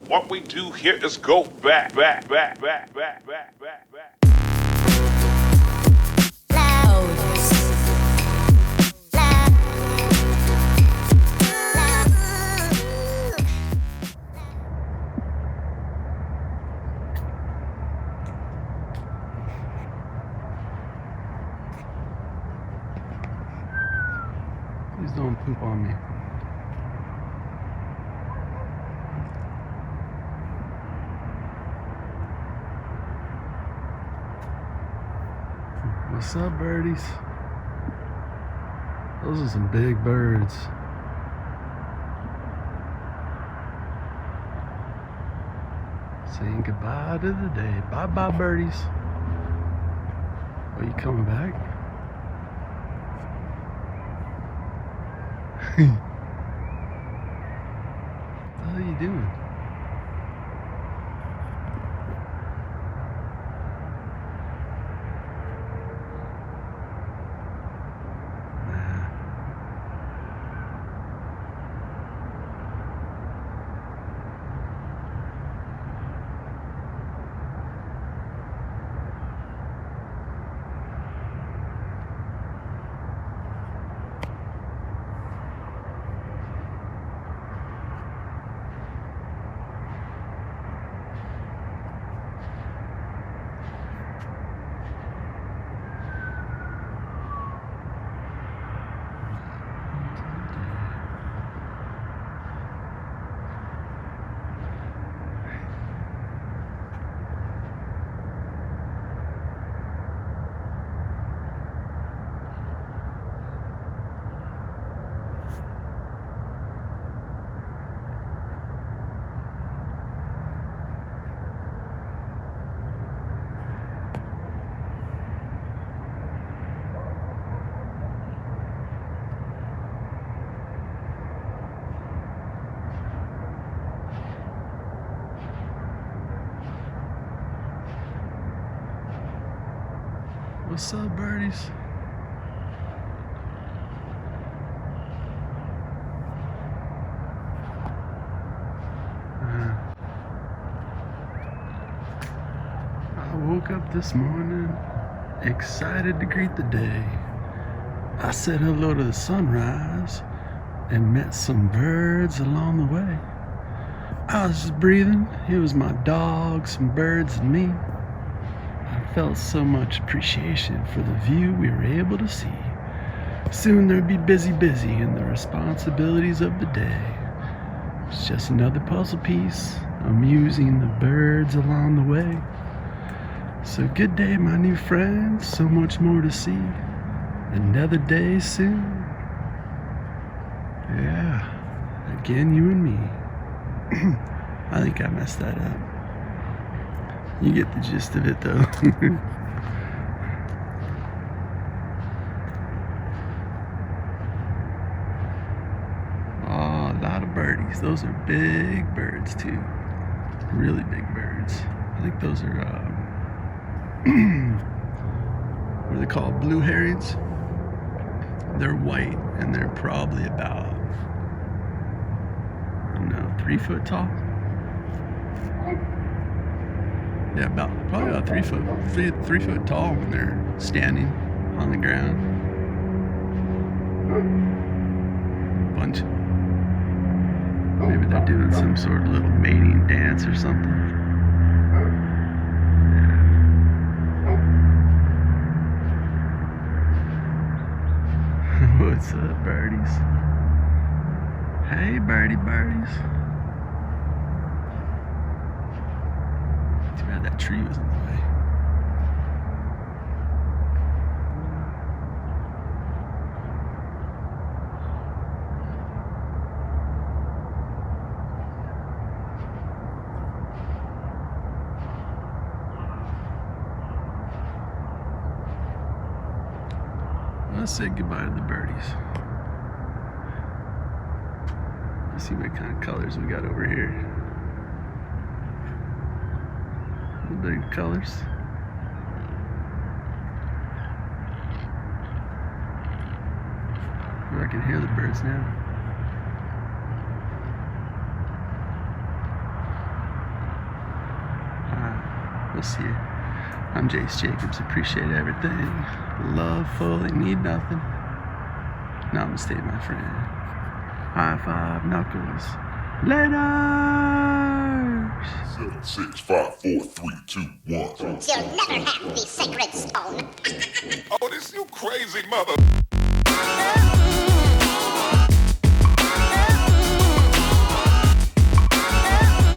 What we do here is go back. Please don't poop on me. What's up, birdies? Those are some big birds. Saying goodbye to the day. Bye-bye, birdies. Are you coming back? What are you doing? What's up, birdies? I woke up this morning excited to greet the day. I said hello to the sunrise and met some birds along the way. I was just breathing. It was my dog, some birds, and me. I felt so much appreciation for the view we were able to see. Soon there'd be busy in the responsibilities of the day. It's just another puzzle piece, amusing the birds along the way. So good day, my new friends, so much more to see. Another day soon. Yeah, again, you and me. I think I messed that up. You get the gist of it, though. Oh, a lot of birdies. Those are big birds, too. Really big birds. I think those are, what are they called? Blue herons? They're white, and they're probably about, I don't know, 3 foot tall. Yeah, probably about 3 foot tall when they're standing on the ground. Bunch. Maybe they're doing some sort of little mating dance or something. Yeah. What's up, birdies? Hey, birdies. Too bad that tree was in the way. Let's say goodbye to the birdies. Let's see what kind of colors we got over here. Big colors. Oh, I can hear the birds now. We'll see you. I'm Jace Jacobs. Appreciate everything. Love fully. Need nothing. Namaste, my friend. High five, knuckles. Later. 7, 6, 5, 4, 3, 2, 1. You'll never have the sacred stone. Oh, this you crazy mother.